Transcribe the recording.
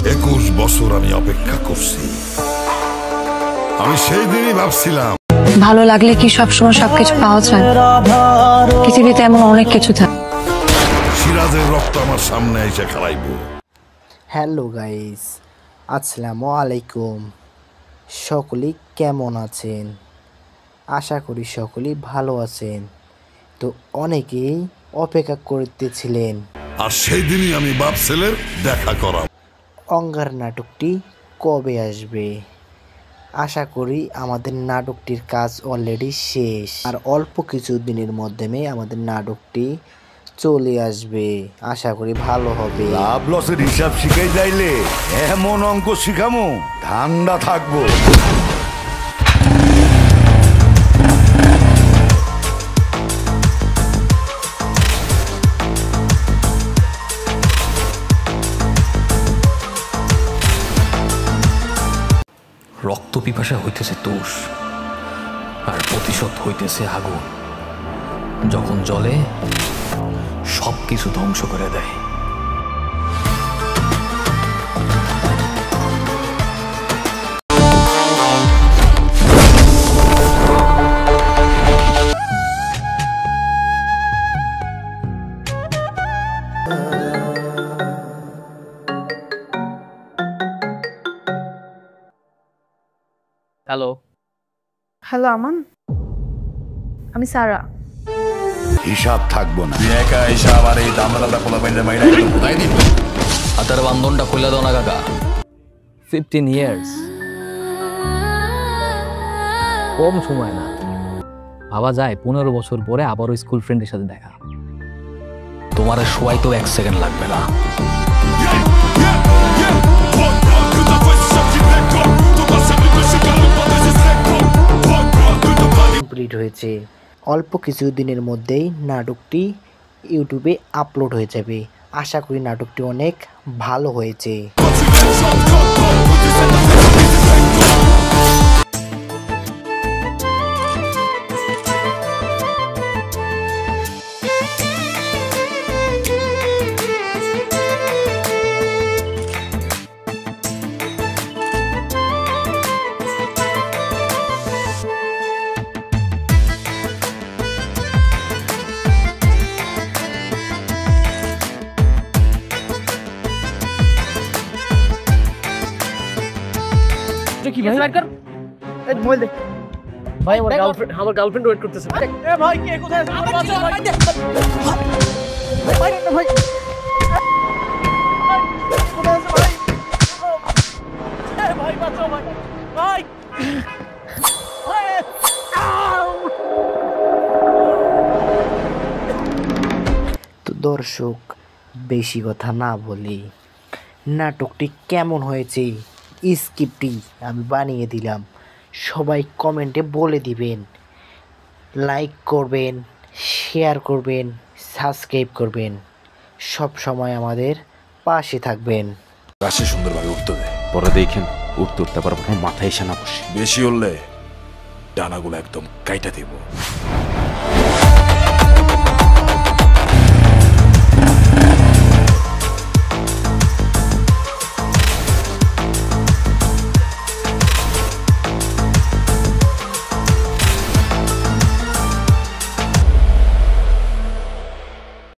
21 বছর আমি অপেক্ষা করছি। আমি সেই দিনই ভাবছিলাম ভালো লাগলে কি সবসময় সবকিছু পাওয়া যায়? পৃথিবীতে এমন অনেক কিছু থাকে। সিরাজের রক্ত আমার সামনে এসে খেলাইব। হ্যালো গাইস, আসসালামু আলাইকুম। সকলেই কেমন আছেন? আশা করি সকলেই ভালো আছেন। তো অনেকেই অপেক্ষা করতেছিলেন আর সেই দিনই আমি বাপ ছেলের দেখা করাম। অঙ্গার নাটকটি কবে আসবে? আশা করি আমাদের নাটকটির কাজ অলরেডি শেষ, আর অল্প কিছু দিনের মাধ্যমে আমাদের নাটকটি চলে আসবে। আশা করি ভালো হবে। লাভ লসের হিসাব শিখাই যাইলে এমন অঙ্ক শিখামো ঠান্ডা থাকবো। রক্ত পিপাসা হইতেছে তোষ, আর প্রতিশোধ হইতেছে আগুন। যখন জ্বলে সব কিছু ধ্বংস করে দেয়। হ্যালো হ্যালো আমান, আমি সারা। হিসাব থাকবো না। একা হিসাব আর এই দামড়াটা পোলা বাইরে মাইরা কোথায় দিন? হাতের বান্ধনটা খুলে দাও না কাকা। 15 years কম সময় না। ভাবা যায় 15 বছর পরে আবারও স্কুল ফ্রেন্ডের সাথে দেখা। তোমার শোয়াই তো 1 সেকেন্ড লাগবে না। কমপ্লিট হয়েছে। অল্প কিছু দিনের মধ্যেই নাটকটি ইউটিউবে আপলোড হয়ে যাবে। আশা করি নাটকটি অনেক ভালো হয়েছে। কি ভাই লাইট কর, এই মোবাইল দে ভাই। আমার গার্লফ্রেন্ড ওয়েট করতেছে। এ ভাই কে কোথায় আছে? আমার বাঁচাও ভাই। ভাই ভাই কোথায় আছে ভাই? এ ভাই বাঁচাও ভাই। ভাই তো দর্শক, বেশি কথা না বলি, নাটকটি কেমন হয়েছে স্ক্রিপ্টটি আমি বানিয়ে দিলাম। সবাই কমেন্টে বলে দিবেন, লাইক করবেন, শেয়ার করবেন, সাবস্ক্রাইব করবেন। সব সময় আমাদের পাশে থাকবেন। গাছে সুন্দরভাবে উঠতে দেয়। পরে দেখেন উঠতে উঠতে পারবো মাথায় এসে না বসে। বেশি উঠলে ডানাগুলো একদম কাইটা দিব।